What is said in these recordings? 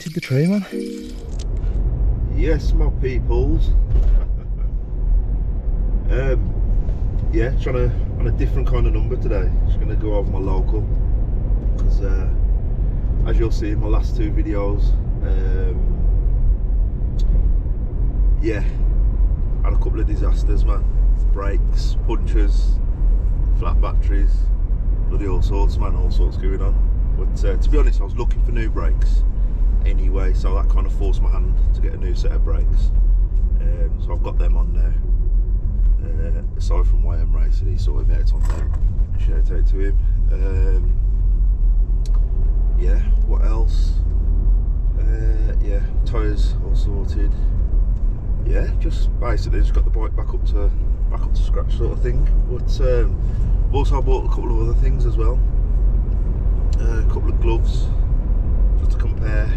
spotted the tree, man. Yes, my peoples. Yeah, trying to on a different kind of number today. Just gonna go over my local because as you'll see in my last two videos, yeah, had a couple of disasters, man. Brakes, punctures, flat batteries, bloody all sorts, man. All sorts going on. But to be honest, I was looking for new brakes anyway, so that kind of forced my hand to get a new set of brakes. So I've got them on now. Aside from YM Racing, he sorted me out on them. Shout out to him. Yeah, what else? Yeah, tyres all sorted. Yeah, just basically just got the bike back up to scratch sort of thing. But also I bought a couple of other things as well. A couple of gloves just to compare.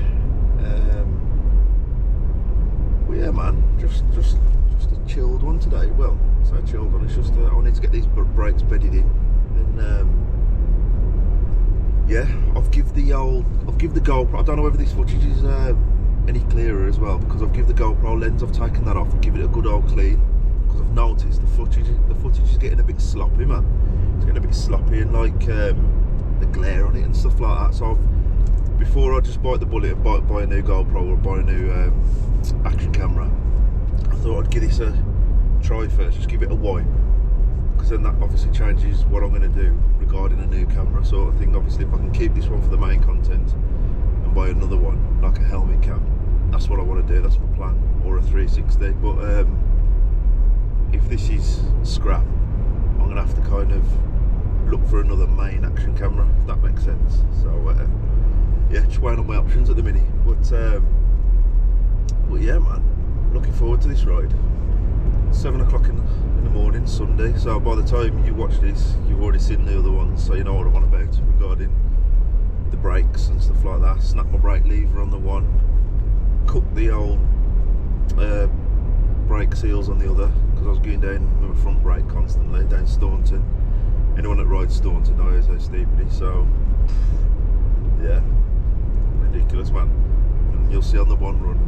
But yeah, man, just a chilled one today. Well, it's not a chilled one. It's just I need to get these brakes bedded in. And yeah, I've give the GoPro. I don't know whether this footage is any clearer as well, because I've give the GoPro lens. I've taken that off and give it a good old clean, because I've noticed the footage is getting a bit sloppy, man. It's getting a bit sloppy, and like the glare on it and stuff like that. So before I just bite the bullet and buy a new GoPro or buy a new action camera, I thought I'd give this a try first, just give it a wipe, because then that obviously changes what I'm going to do regarding a new camera sort of thing. Obviously, if I can keep this one for the main content and buy another one, like a helmet cam, that's what I want to do, that's my plan, or a 360. But if this is scrap, I'm going to have to kind of look for another main action camera, if that makes sense. So yeah, just weighing up my options at the minute. But yeah, man, looking forward to this ride. 7 o'clock in the morning, Sunday, so by the time you watch this, you've already seen the other ones, so you know what I'm on about regarding the brakes and stuff like that. Snap my brake lever on the one, cut the old brake seals on the other, because I was going down with my front brake constantly, down Staunton. Anyone that rides Staunton knows how steep it is, so yeah, ridiculous, man. And you'll see on the one run,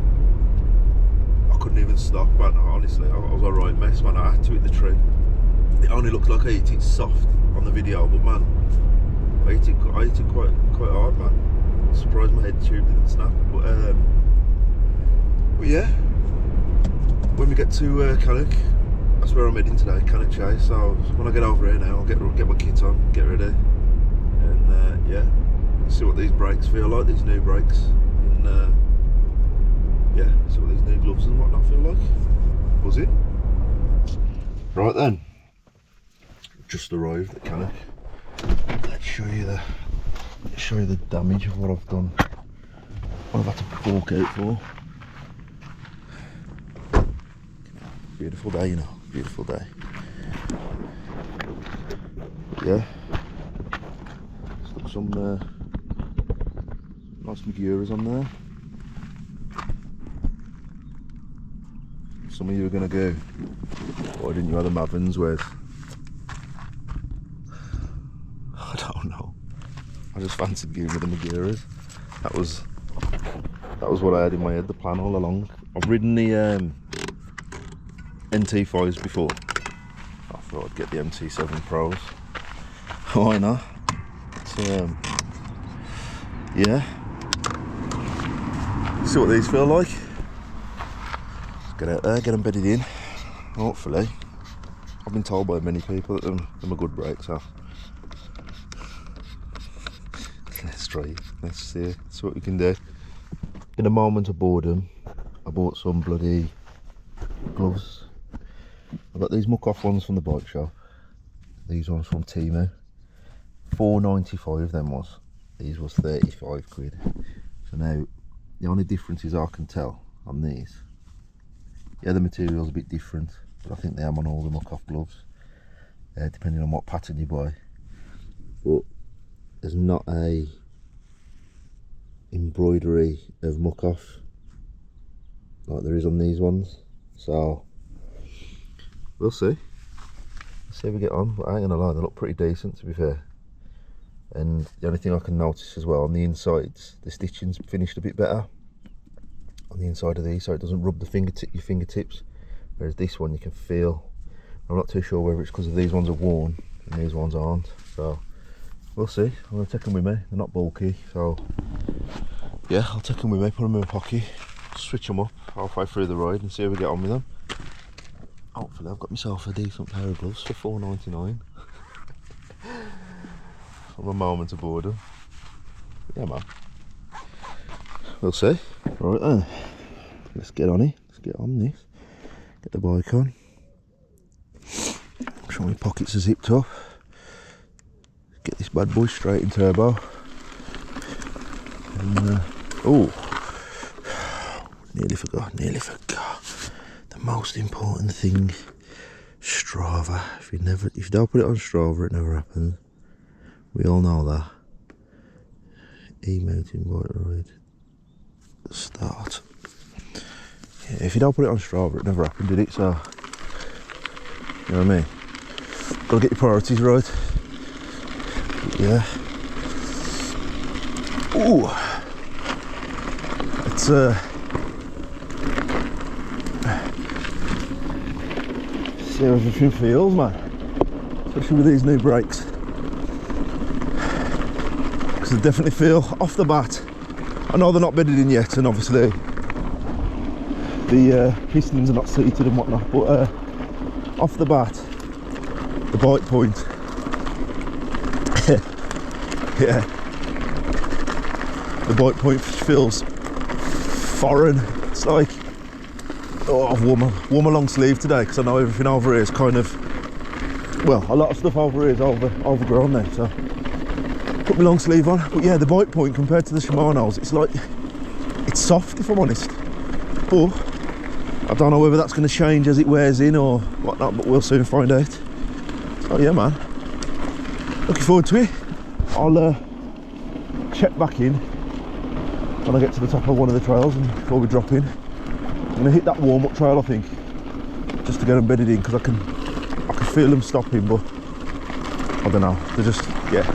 I couldn't even stop, man. Honestly, I was a right mess, man. I had to hit the tree. It only looks like I hit it soft on the video, but man, I hit it quite hard, man. I'm surprised my head tube didn't snap. But yeah, when we get to Cannock, that's where I'm heading today, Cannock Chase. So when I get over here now, I'll get my kit on, get ready, and yeah, see what these brakes feel like, these new brakes, and yeah, see what these new gloves and whatnot feel like. Was it? Right then, just arrived at Cannock. Let's show you the damage of what I've done, what I've had to fork out for. Beautiful day, you know, beautiful day. Yeah, stuck some nice Maguiras on there. Some of you are going to go, why didn't you have the Mavins? Where's, I don't know, I just fancied giving me the Maguiras. That was what I had in my head, the plan all along. I've ridden the NT5s before. I thought I'd get the MT7 Pros. Why not? So yeah, see what these feel like. Get out there, get them bedded in, hopefully. I've been told by many people that them are good brakes, so let's try it. Let's see what we can do. In a moment of boredom, I bought some bloody gloves. I got these muck off ones from the bike shop. These ones from Temu. £4.95 them was. These was 35 quid. So now the only differences I can tell on these, yeah, the material's a bit different, but I think they am on all the muck off gloves, depending on what pattern you buy. But there's not a embroidery of muck off like there is on these ones, so we'll see. Let's see how we get on. But I ain't gonna lie, they look pretty decent, to be fair. And the only thing I can notice as well, on the insides, the stitching's finished a bit better. on the inside of these so it doesn't rub your fingertips, whereas this one you can feel. I'm not too sure whether it's because these ones are worn and these ones aren't, so we'll see. I'm going to take them with me, they're not bulky, so yeah, I'll take them with me, put them in my pocket, switch them up halfway through the ride and see how we get on with them. Hopefully I've got myself a decent pair of gloves for $4.99 from a moment of boredom. Yeah man, we'll see. Right then, let's get on it, let's get on this, get the bike on. I'm sure my pockets are zipped up. Get this bad boy straight in turbo. And, oh, nearly forgot. The most important thing, Strava. If you don't put it on Strava, it never happens. We all know that. E-mountain bike ride. Start. Yeah, if you don't put it on Strava, it never happened, did it? So, you know what I mean? Gotta get your priorities right. Yeah. Ooh. It's see how everything feels, man. Especially with these new brakes. Because they definitely feel off the bat. I know they're not bedded in yet, and obviously the pistons are not seated and whatnot, but off the bat, the bite point. Yeah, the bite point feels foreign. It's like, oh, I've worn my long sleeve today because I know everything over here is kind of, well, a lot of stuff over here is overgrown now, so put my long sleeve on. But yeah, the bite point compared to the Shimano's, it's like, it's soft if I'm honest, but I don't know whether that's going to change as it wears in or whatnot, but we'll soon find out. Oh yeah man, looking forward to it. I'll check back in when I get to the top of one of the trails and before we drop in. I'm going to hit that warm-up trail, I think, just to get them bedded in, because I can feel them stopping, but I don't know, they're just, yeah,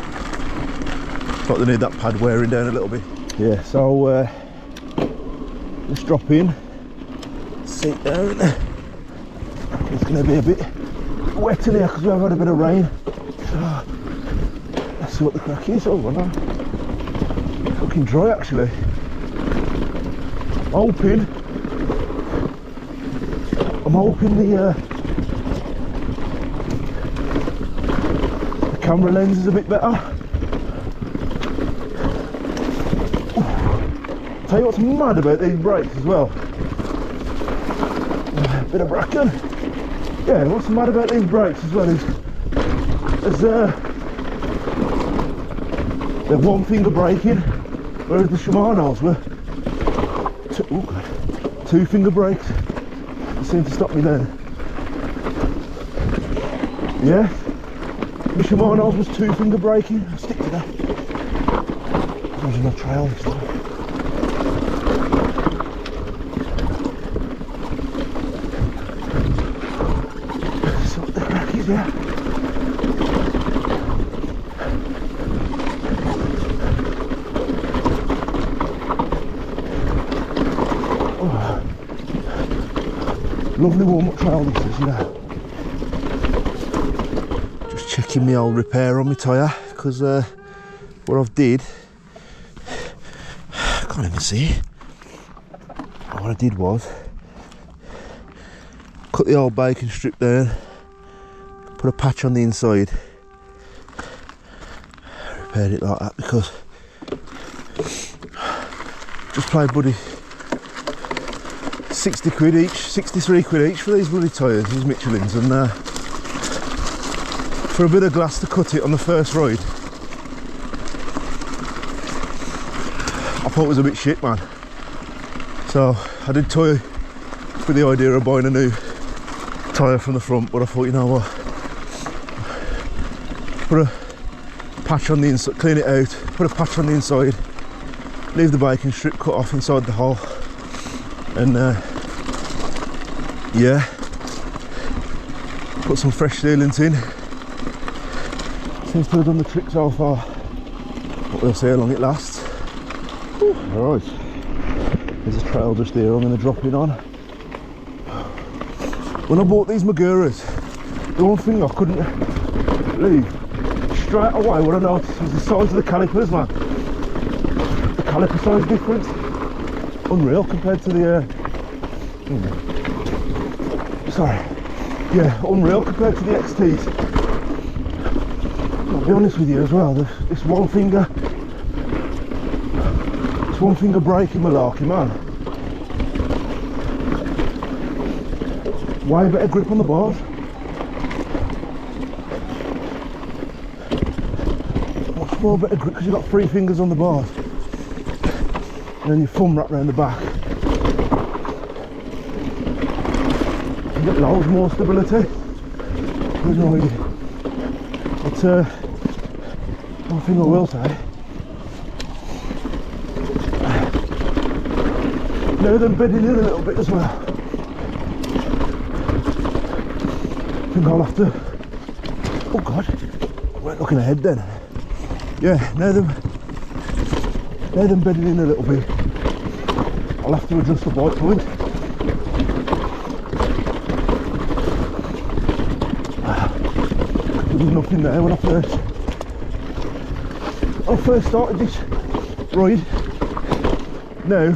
it's like they need that pad wearing down a little bit. Yeah, so let's drop in, sit down. It's going to be a bit wet in here because we've had a bit of rain. So, let's see what the crack is. Oh, I know. Fucking dry actually. I'm hoping the camera lens is a bit better. Ooh. Tell you what's mad about these brakes as well. Bit of bracken. Yeah, what's mad about these brakes as well is they're one finger braking, whereas the Shimano's were two finger brakes. They seem to stop me then. Yeah, the Shimano's was two finger braking. I'll stick to that. There's no trail this time. So what the crack is, yeah. Lovely warm-up trail this is, yeah. Just checking my old repair on my tyre, because what I've did, I can't even see it. What I did was cut the old bacon strip down, put a patch on the inside, repaired it like that, because just paid buddy 60 quid each, 63 quid each for these bloody tyres, these Michelins, and for a bit of glass to cut it on the first ride, I thought it was a bit shit, man. So I did toy with the idea of buying a new tyre from the front, but I thought, you know what, put a patch on the inside, clean it out, put a patch on the inside, leave the bacon strip cut off inside the hole, and yeah, put some fresh sealants in. Seems to have done the trick so far, but we'll see how long it lasts. Right, There's a trail just here I'm going to drop in on. When I bought these Maguras, the one thing I couldn't leave straight away, what I noticed was the size of the calipers, man. The caliper size difference, unreal compared to the unreal compared to the XTs. I'll be honest with you as well, this one finger braking malarkey, man. Way better grip on the bars. Much more better grip because you've got 3 fingers on the bars. And then your thumb wrapped around the back. You get loads more stability. There's no idea. But one thing I will say, now them bedding in a little bit as well. I think I'll have to, oh god, I weren't looking ahead then. Yeah, now them bedding in a little bit. I'll have to adjust the bite point. There was nothing there when I first started this ride. Now,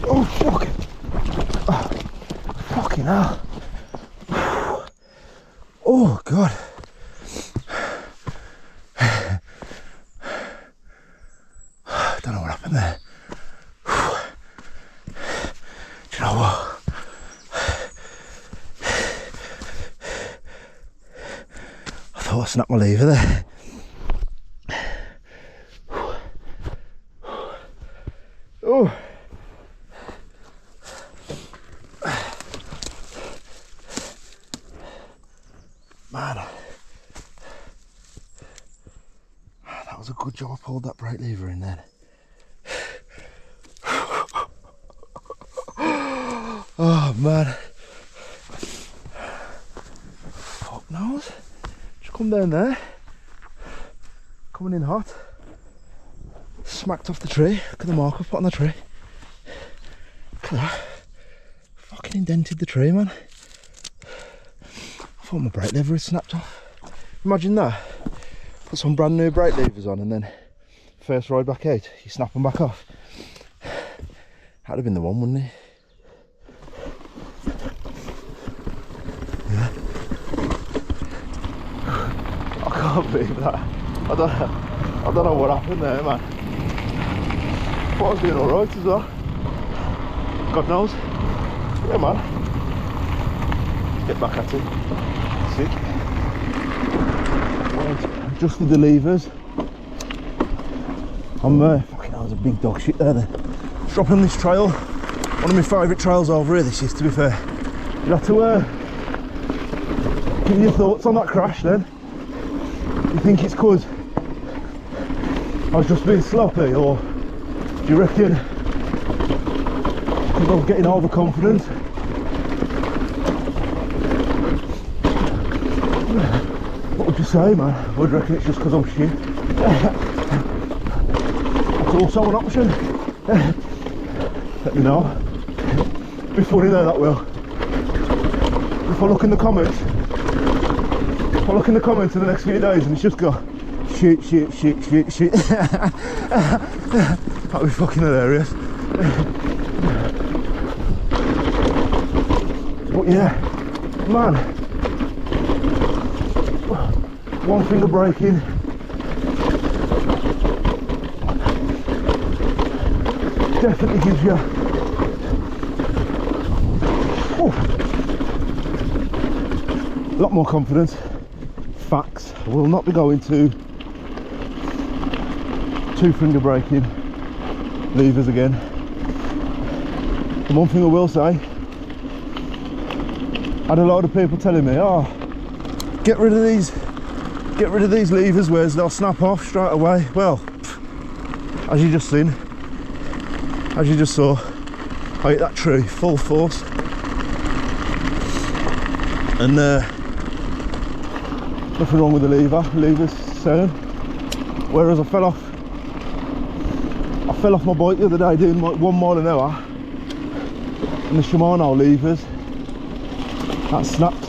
oh fuck, fucking hell, oh god. Don't know what happened there. Do you know what? I thought I snapped my lever there. Oh. Man. That was a good job I pulled that brake lever in then. Oh man. Fuck knows. Just come down there. Coming in hot. Smacked off the tree. Look at the mark I've put on the tree. Look at that. Fucking indented the tree, man. I thought my brake lever had snapped off. Imagine that. Put some brand new brake levers on and then first ride back out, you snap them back off. That'd have been the one, wouldn't it? Yeah. I can't believe that. I don't know what happened there, man. I thought I was doing alright as well. God knows. Yeah, man. Get back at it. Sick. Right, adjusted the levers. I'm fucking hell, there's a big dog shit there. Dropping this trail. One of my favourite trails over here, this is, to be fair. You have to give me your thoughts on that crash then. You think it's because I was just being sloppy, or do you reckon because I was getting overconfident? What would you say, man? I would reckon it's just because I'm shit. That's also an option. Let me know. Be funny though, that will. If I look in the comments, in the next few days and it's just got shit. That'd be fucking hilarious. But yeah, man, one finger braking, definitely gives you a lot more confidence. Facts. I will not be going to 2-finger braking levers again. And one thing I will say, I had a lot of people telling me, oh, get rid of these levers, whereas they'll snap off straight away. Well, as you just seen, as you just saw, I hit that tree full force, and nothing wrong with the lever's sound. Whereas I fell off I fell off my bike the other day doing like 1 mile an hour, and the Shimano levers, that snapped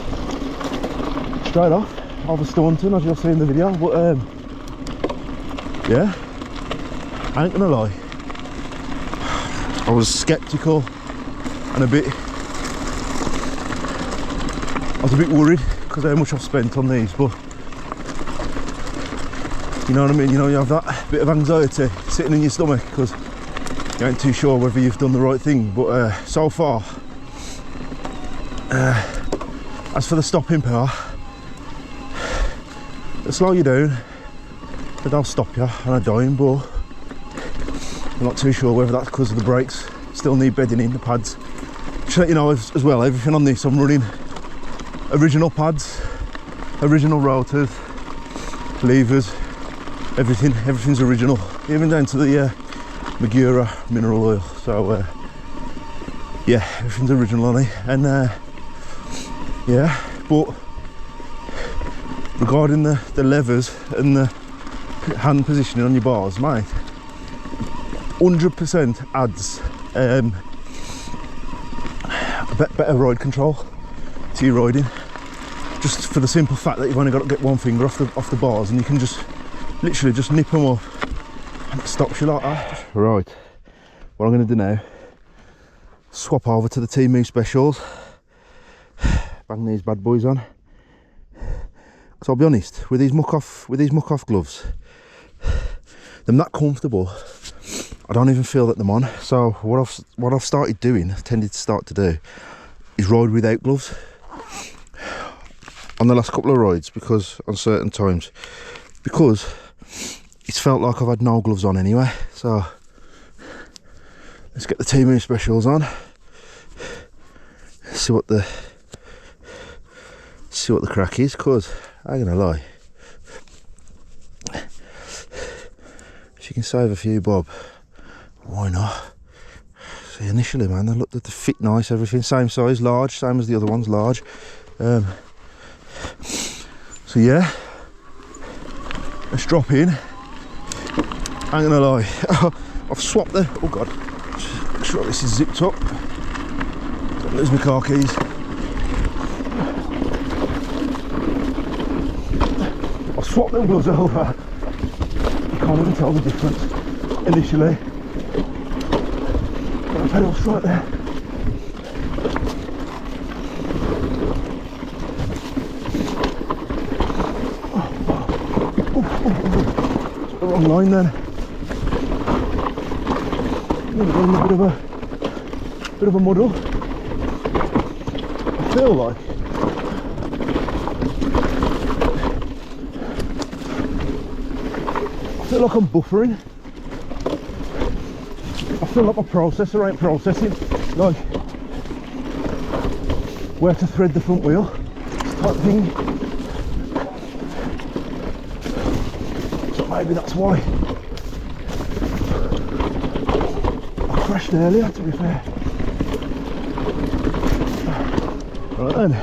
straight off over Staunton, as you'll see in the video. But yeah, I ain't gonna lie, I was sceptical and I was a bit worried because of how much I've spent on these, but you know what I mean, you know, you have that bit of anxiety sitting in your stomach because you ain't too sure whether you've done the right thing. But so far, as for the stopping power, they'll slow you down, but they'll stop you on a dime. But I'm not too sure whether that's because of the brakes. Still need bedding in the pads. Just let you know as well, everything on this I'm running original pads, original rotors, levers, everything's original, even down to the Magura mineral oil. So yeah, everything's original on it. And yeah, but regarding the levers and the hand positioning on your bars, mate, 100% adds better ride control to your riding, just for the simple fact that you've only got to get one finger off the bars and you can just literally just nip them up and it stops you like that. Right, what I'm going to do now, swap over to the Team Me Specials, bang these bad boys on, because I'll be honest, with these muck off gloves, they're not comfortable. I don't even feel that them on. So what I've started doing, tended to start to do, is ride without gloves on the last couple of rides, because on certain times, because it's felt like I've had no gloves on anyway. So let's get the Team Me Specials on, see what the crack is, because I ain't gonna lie, if you can save a few bob, why not? See, initially, man, they fit nice, everything same size, large, same as the other ones, large. So yeah, let's drop in. I ain't gonna lie, I've swapped the, oh god, make sure this is zipped up, don't lose my car keys. I've swapped them gloves over, you can't even tell the difference initially. Got the pedals right there. It's the wrong line then. Nearly got in a bit of a muddle. I feel like I'm buffering. I feel like my processor ain't processing, like where to thread the front wheel type thing. So maybe that's why I crashed earlier, to be fair. Right then,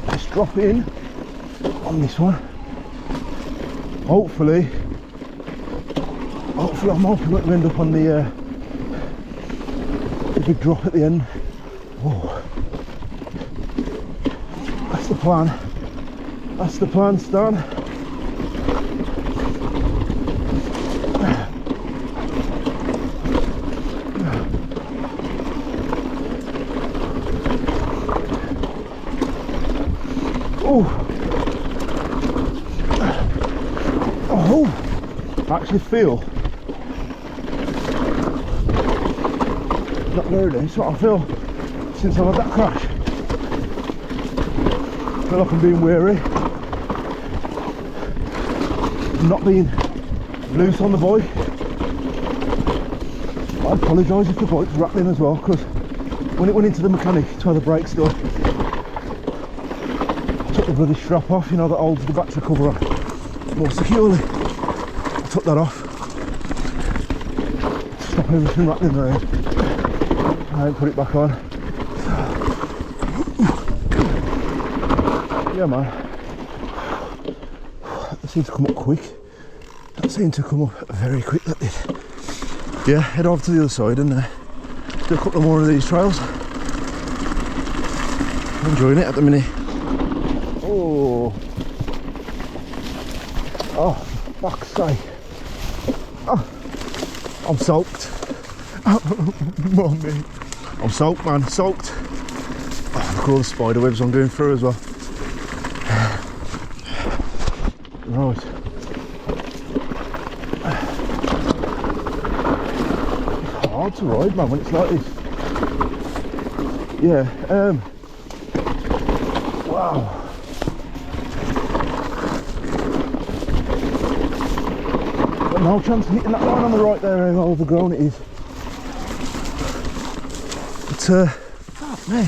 let's drop in on this one. Hopefully I'm hoping that we end up on the big drop at the end. Oh, that's the plan. That's the plan, Stan. I actually feel not very nice. What I feel since I've had that crash, I feel like I'm being wary, not being loose on the bike. I apologise if the bike's rattling as well, because when it went into the mechanic to have the brakes done, I took the bloody strap off, you know, that holds the battery cover on more securely. I took that off to stop everything rattling around. I didn't put it back on. Yeah, man, that seems to come up quick. That seem to come up very quick, that did. Yeah, head over to the other side and do a couple more of these trails. I'm enjoying it at the minute. Oh, fuck's sake. Oh, I'm soaked. Mommy. I'm soaked, man, soaked. Oh, look at all the spider webs I'm going through as well. Right. It's hard to ride, man, when it's like this. Yeah, wow. Got no chance of hitting that line on the right there, how overgrown it is. But, fuck me.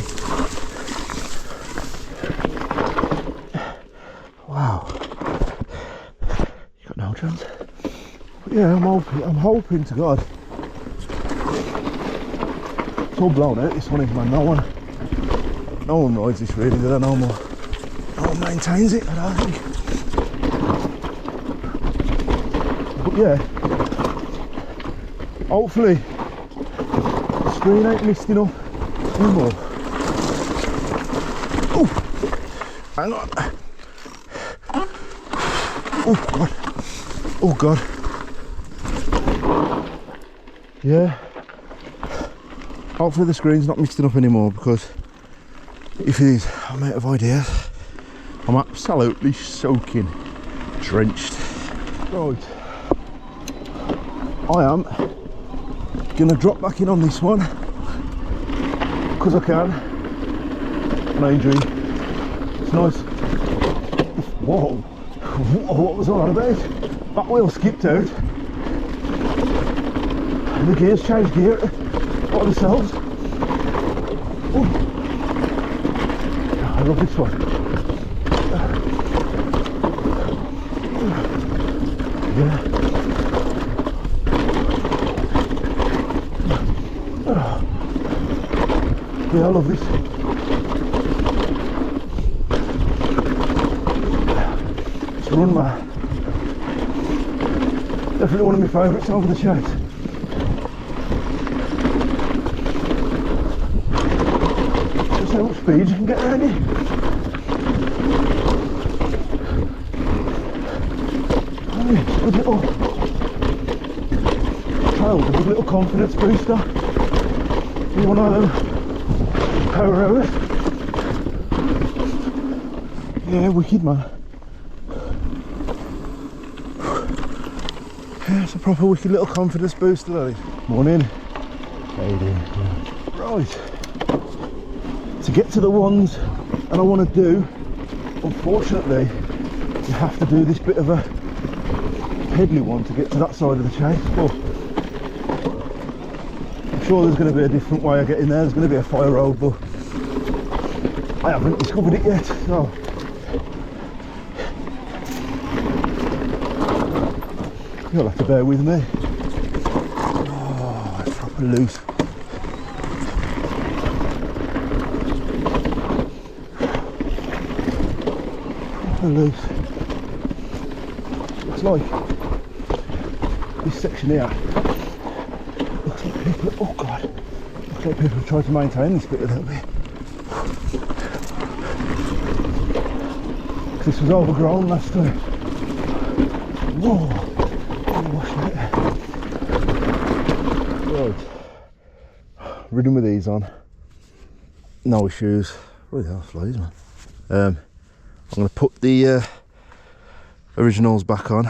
Wow. You got no chance. But yeah, I'm hoping to God. It's all blown out, this one is, man. No one rides this really, do they? No one maintains it, I don't think. But yeah, hopefully the screen ain't misting up anymore. Oh, hang on. Oh God. Oh God. Yeah. Hopefully the screen's not misting up anymore, because if it is, I'm out of ideas. I'm absolutely soaking drenched. Right. I am gonna drop back in on this one because I can. No injury. It's nice. Whoa. What was all that about? Back wheel skipped out. And the gears changed gear by themselves. Ooh. I love this one. Yeah. Yeah, I love this. It's run, man. Definitely one of my favourites over the chase. Just how much speed you can get around here. Oh, yeah, it's a good little trail, a good little confidence booster. You want to power hours? Yeah, wicked, man. Yeah, it's a proper wicked little confidence booster, that is. Morning. How you doing? Right. To get to the ones that I want to do, unfortunately, you have to do this bit of a pedally one to get to that side of the chase. But I'm sure there's going to be a different way of getting there. There's going to be a fire road, but I haven't discovered it yet, so you'll have to bear with me. Oh, it's proper loose. Proper loose. It's like this section here. Looks like people, oh God, looks like people have tried to maintain this bit a little bit. This was overgrown last time. Whoa, right, ridden with these on, no issues. Where the hell flies, man? I'm going to put the originals back on,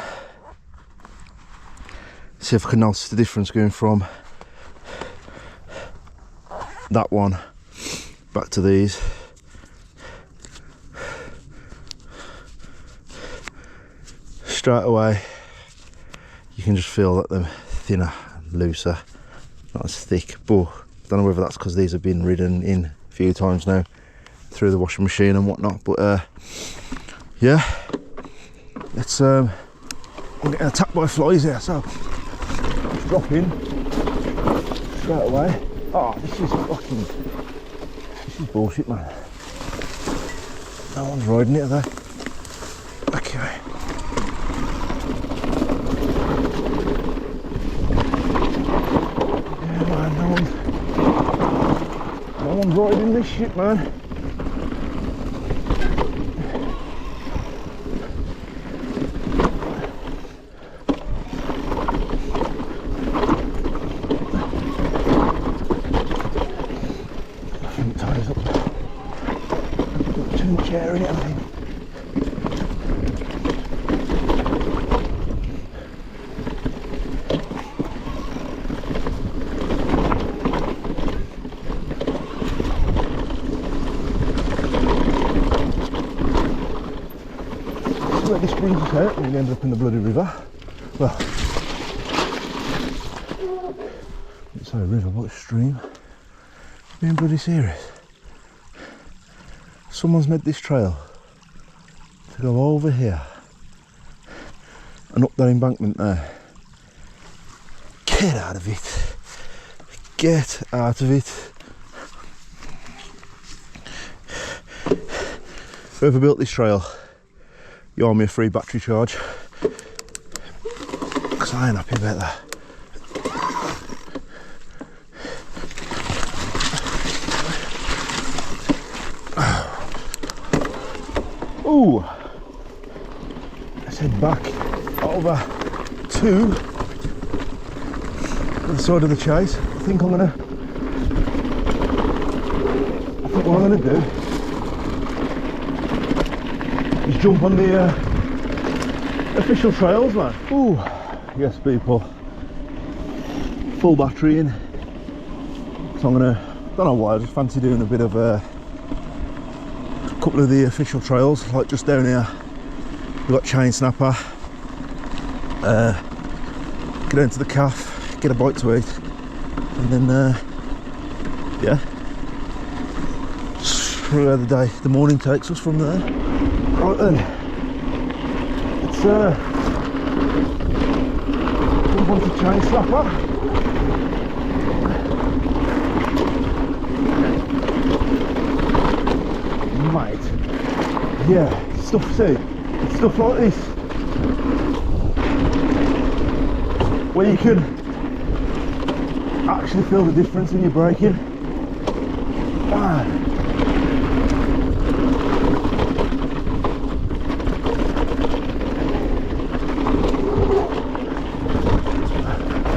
see if I can notice the difference going from that one back to these. Straight away you can just feel that they're thinner, looser, not as thick, but I don't know whether that's because these have been ridden in a few times now through the washing machine and whatnot. But yeah, it's I'm getting attacked by flies here, so let's drop in straight away. Oh, this is bullshit, man. No one's riding it, are they? Okay. Man, no one's riding this shit, man. Front tyres up. Too much air in it, I think. Where this brings us out, and we end up in the bloody river. Well, it's not a river, but a stream. Being bloody serious. Someone's made this trail to go over here and up that embankment there. Get out of it. Get out of it. Whoever built this trail, you owe me a free battery charge, because I ain't happy about that. Ooh, let's head back over to the side of the chase. I think what I'm gonna do is jump on the official trails, man. Ooh, yes people, full battery in. So don't know why, I just fancy doing a bit of a couple of the official trails, like just down here. We've got Chain Snapper, get down to the calf, get a bite to eat, and then yeah, see where the morning takes us from there. Right then, let's jump onto Chain Snapper. Mate, yeah, stuff like this where you can actually feel the difference in your braking. Man,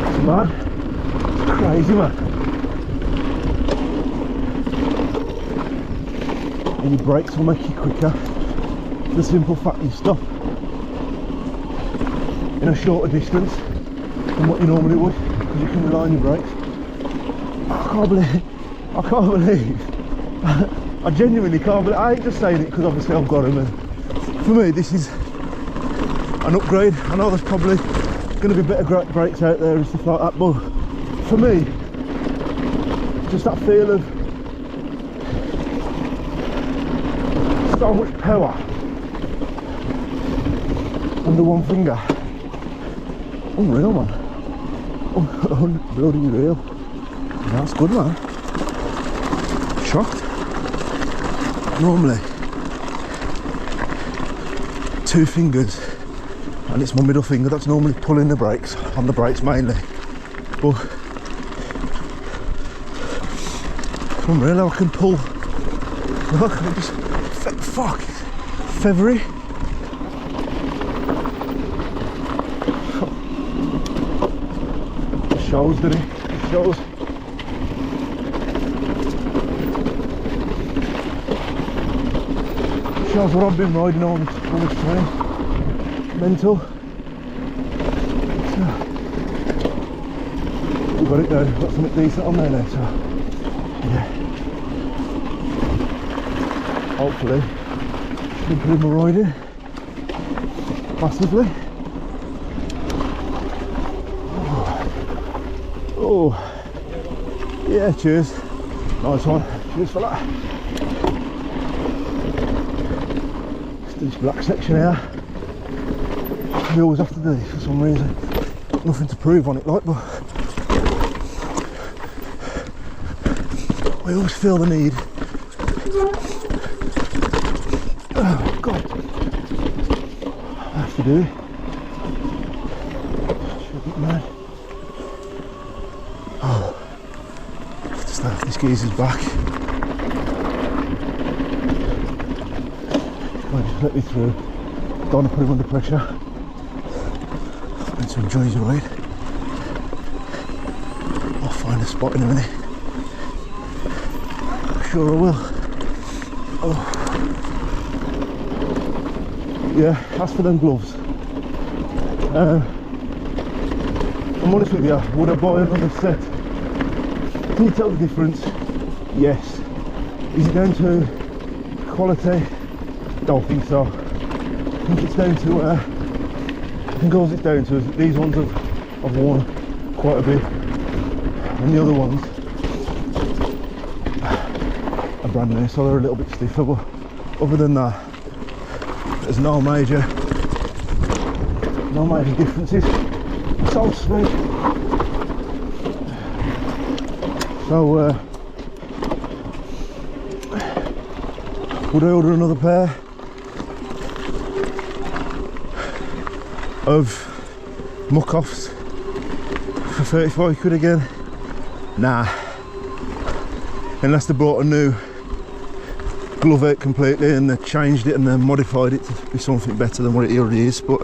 it's mad, it's crazy, man. And your brakes will make you quicker. The simple fact you stop in a shorter distance than what you normally would, because you can rely on your brakes. I can't believe I genuinely can't believe, I ain't just saying it because obviously I've got them, and for me this is an upgrade. I know there's probably going to be better brakes out there and stuff like that, but for me, just that feel of so much power under one finger. Unreal, man. Bloody real. That's good, man. Shocked. Normally, 2 fingers, and it's my middle finger that's normally pulling the brakes, on the brakes mainly. But unreal how I can pull. Look, I just fuck, feathery. It shows, doesn't it? It shows. It shows what I've been riding all this time. Mental. So, we've got it though, got something decent on there now, so yeah. Hopefully, improve my riding massively. Oh, yeah, cheers. Nice one. Cheers for that. Let's do this black section here. We always have to do this for some reason. Nothing to prove on it, like, but we always feel the need. Oh God, I have to do it. Should be mad. Oh, This geezer's back. Might just let me through. Don't want to put him under pressure. And to enjoy his ride. I'll find a spot in a minute. Sure I will. Oh. Yeah, as for them gloves, I'm honest with you, would I buy another set? Can you tell the difference? Yes. Is it down to quality? Don't think so. I think it's down to, I think all it's down to is that these ones have worn quite a bit, and the other ones are brand new, so they're a little bit stiffer, but other than that, there's no major differences, so to speak. So, would I order another pair of muck-offs for 35 quid again? Nah. Unless they brought a new glove out completely and they changed it and then modified it to be something better than what it already is, but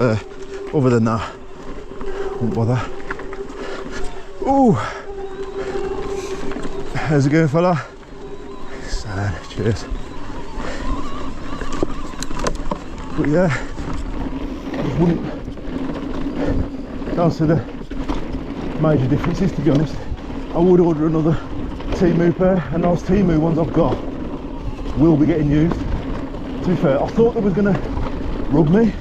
other than that, won't bother. Ooh, how's it going, fella? Sad, cheers. But yeah, I don't see the major differences, to be honest. I would order another Temu pair, and those Temu ones I've got will be getting used. To be fair, I thought they was going to rub me,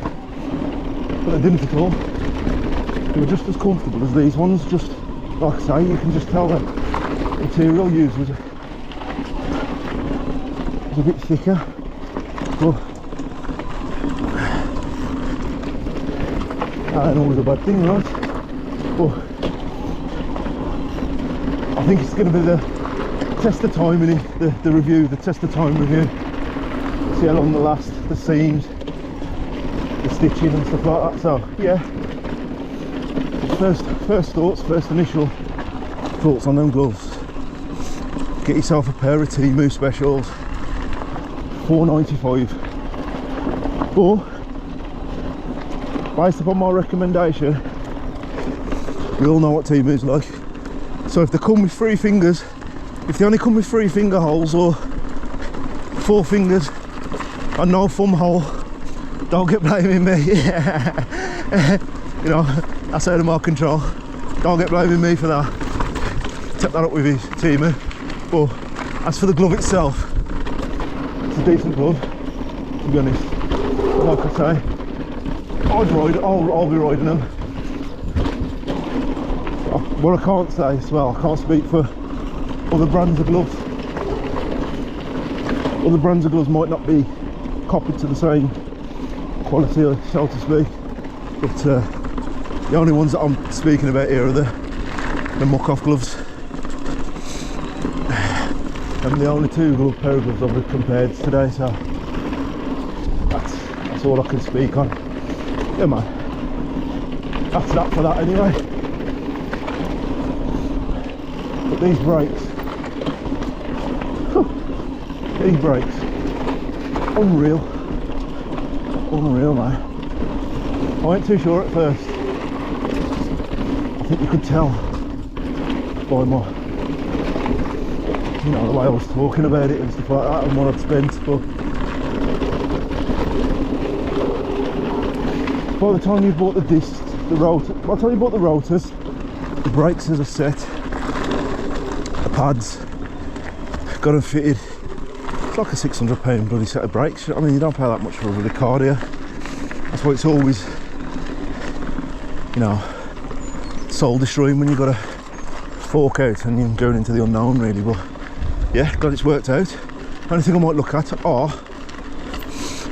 but they didn't at all. They were just as comfortable as these ones. Just like I say, you can just tell the material used was a bit thicker, but that ain't always a bad thing, right? But I think it's going to be the test of time, innit? The review, the test of time review. See how long they last, the seams, the stitching and stuff like that. So yeah, first initial thoughts on them gloves. Get yourself a pair of Temu specials, £4.95. But based upon my recommendation, we all know what Temu's like. So if they come with 3 fingers, if they only come with 3 finger holes or 4 fingers and no thumb hole, don't get blaming me. You know, that's out of my control. Don't get blaming me for that. Take that up with his Temu. But as for the glove itself, it's a decent glove, to be honest. Like I say, I'll be riding them. What I can't say as well, I can't speak for other brands of gloves. Other brands of gloves might not be copied to the same quality, so to speak, but the only ones that I'm speaking about here are the muck-off gloves, and the only 2 pair of gloves I've compared today, so that's all I can speak on. Yeah man, that's that for that anyway. But these brakes, unreal, mate. I wasn't too sure at first. I think you could tell by my, you know, the way I was talking about it and stuff like that and what I'd spent, but by the time you bought the discs, the rotor, by the time you bought the rotors, the brakes as a set, the pads, got them fitted. It's like a £600 bloody set of brakes. I mean, you don't pay that much for a bloody car, do you? That's why it's always, you know, soul destroying when you've got to fork out and you're going into the unknown, really. But yeah, glad it's worked out. Only thing I might look at are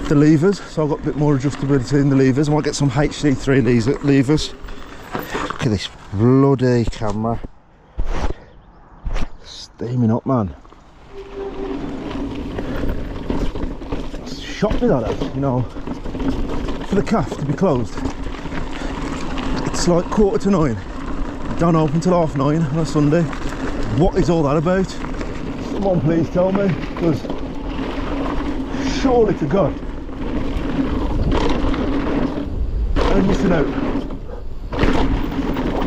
the levers, so I've got a bit more adjustability in the levers. I might get some HD3 levers. Look at this bloody camera, steaming up, man. Shocked me that, you know, for the calf to be closed. It's like 8:45. Don't open till 9:30 on a Sunday. What is all that about? Come on, please tell me, because surely to God, I'm missing out.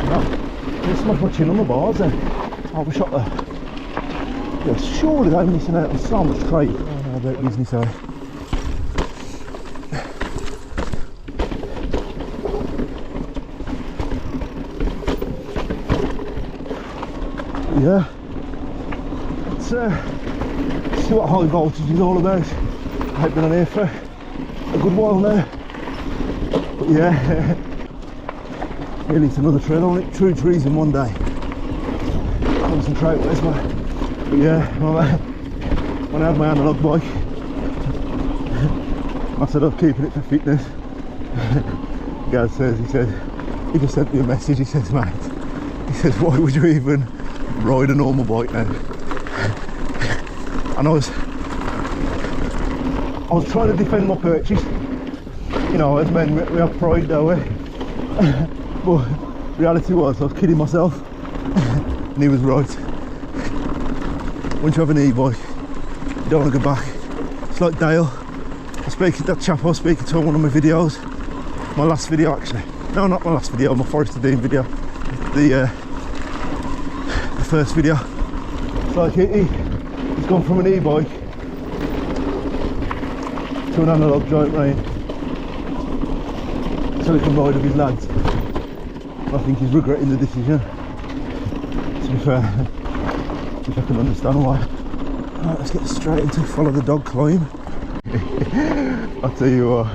No, I smashed my chin on the bars then. I'll be shot there. Yeah, surely they're missing out on so much trade. Oh no, about business eye. Yeah, let's see what high voltage is all about. I've been on here for a good while now, but yeah, really it's another trail on it. 2 trees in one day. Concentrate, where's my? But yeah, when I had my analogue bike, I said I'm keeping it for fitness. Gaz says, he just sent me a message. He says, mate, he says, why would you even ride a normal bike now? And I was trying to defend my purchase. You know, as men we have pride, don't we? But reality was I was kidding myself, and he was right. Once you have an e-bike, you don't want to go back. It's like Dale. That chap I was speaking to on one of my videos, my last video actually. No, not my last video, my Forest of Dean video. The first video. It's like he's gone from an e-bike to an analogue joint rein so he can ride with his lads. I think he's regretting the decision. To be fair, which I can understand why. Right, let's get straight into follow the dog climb. I'll tell you what,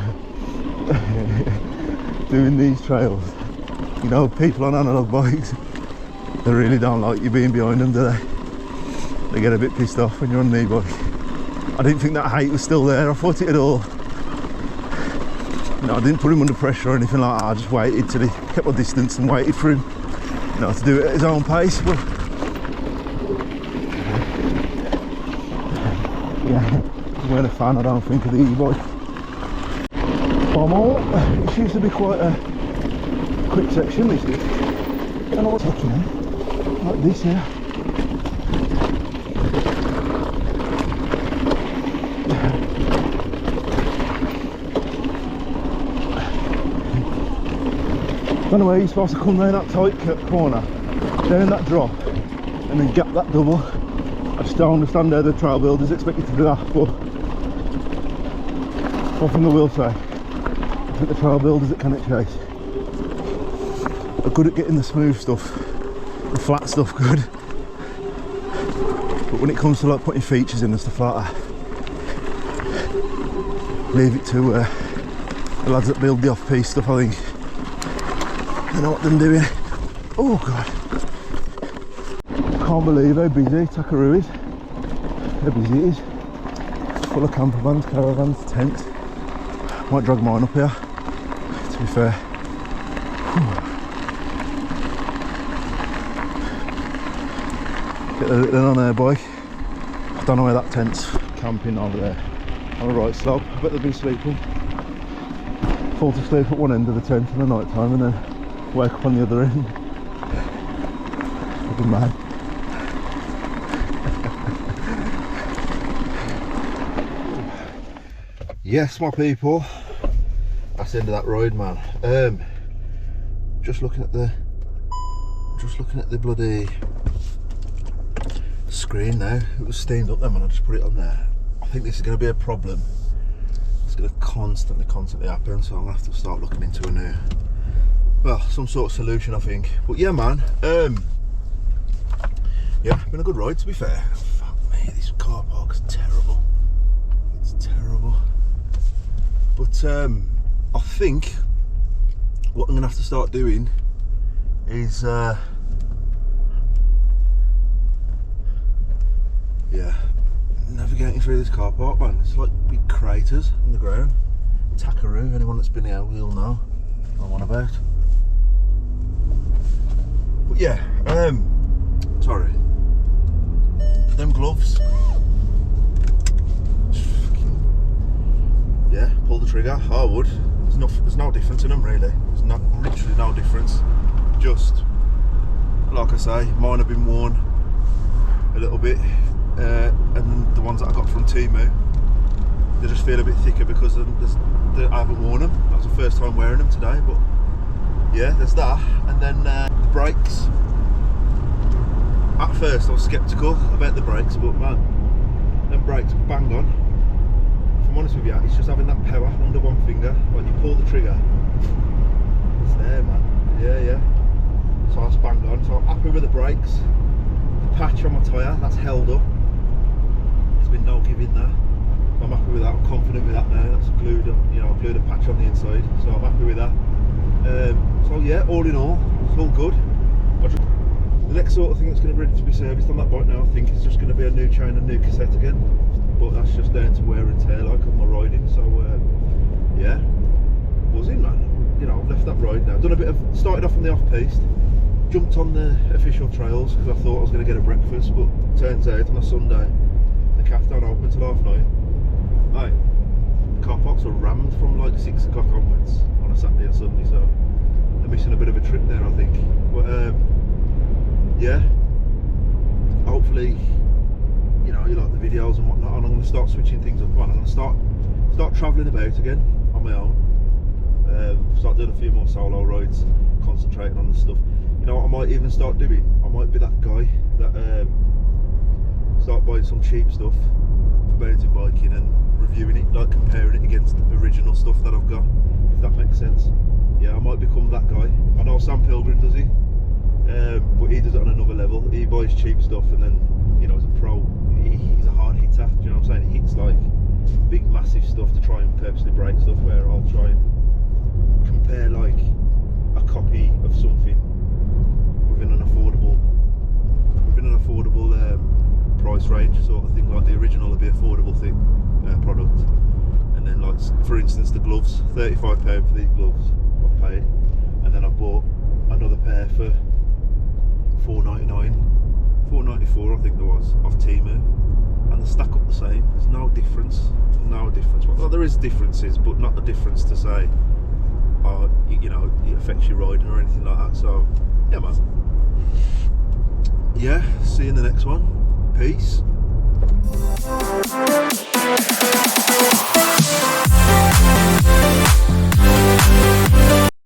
doing these trails, you know, people on analogue bikes, they really don't like you being behind them, do they? They get a bit pissed off when you're on an e-bike. I didn't think that hate was still there. I thought it had all. You know, I didn't put him under pressure or anything like that. I just waited till he kept my distance and waited for him, you know, to do it at his own pace. But yeah, I weren't a fan, I don't think, of the e-bike. It used to be quite a quick section, this is. I don't know what's happening. Like this here. I don't know where you're supposed to come down that tight corner, down that drop, and then gap that double. I just don't understand how the trail builders expect you to do that, but one thing I will say, I think the trail builders at Cannock Chase are good at getting the smooth stuff, the flat stuff good, but when it comes to like putting features in and stuff like that, leave it to the lads that build the off-piste stuff. I think they know what they're doing. Oh god, can't believe how busy Takaroo is, how busy it is. It's full of camper vans, caravans, tents. Might drag mine up here, to be fair. Get a little on air bike. I don't know where that tent's camping over there on the right slope. I bet they've been sleeping. Fall to sleep at one end of the tent in the night time and then wake up on the other end. Fucking mad. Yes, my people. That's the end of that ride, man. Just looking at the bloody screen now. It was steamed up then when I just put it on there. I think this is going to be a problem. It's going to constantly happen, so I'm going to have to start looking into a new, well, some sort of solution, I think. But yeah, man, yeah, been a good ride, to be fair. Fuck me, this car park is terrible. It's terrible. But I think what I'm going to have to start doing is yeah, navigating through this car park, man. It's like big craters in the ground. Takaroo, anyone that's been here will know what I'm on about. But yeah, sorry, them gloves, yeah, pull the trigger. I would. There's no difference in them really. There's literally no difference. Just like I say, mine have been worn a little bit ones that I got from Timu. They just feel a bit thicker because I haven't worn them. That was the first time wearing them today, but yeah, there's that. And then the brakes. At first I was sceptical about the brakes, but man, them brakes bang on. If I'm honest with you, it's just having that power under one finger. When you pull the trigger, it's there, man. Yeah. So that's bang on. So I'm happy with the brakes. The patch on my tyre, that's held up. There's been no giving there. So I'm happy with that. I'm confident with that now. That's glued, I glued a patch on the inside. So I'm happy with that. So yeah, all in all, it's all good. The next sort of thing that's going to be ready to be serviced on that bike now, I think, is just going to be a new chain and new cassette again. But that's just down to wear and tear, like on my riding. So yeah, buzzing, man. I've left that ride now. Started off on the off-piste, jumped on the official trails because I thought I was going to get a breakfast, but turns out on a Sunday the cafe don't open until 9:30. Hey, car parks are rammed from like 6 o'clock onwards on a Saturday and Sunday, so they're missing a bit of a trip there, I think. But yeah, hopefully you like the videos and whatnot, and I'm going to start switching things up. I'm going to start travelling about again on my own. Start doing a few more solo rides, concentrating on the stuff. You know what I might even start doing? I might be that guy that start buying some cheap stuff for mountain biking and reviewing it, like comparing it against the original stuff that I've got, if that makes sense. Yeah, I might become that guy. I know Sam Pilgrim does it, but he does it on another level. He buys cheap stuff and then, as a pro, he's a hard hitter. Do you know what I'm saying? He hits like big massive stuff to try and purposely break stuff, where I'll try and compare like a copy of something within an affordable price range, sort of thing. Like the original would be affordable thing, product, and then like for instance the gloves, £35 for these gloves I've paid, and then I bought another pair for £4.99, £4.94 I think there was, off Timu, and they stack up the same. There's no difference. Well, there is differences, but not the difference to say it affects your riding or anything like that. So yeah, man. Yeah, see you in the next one. Peace.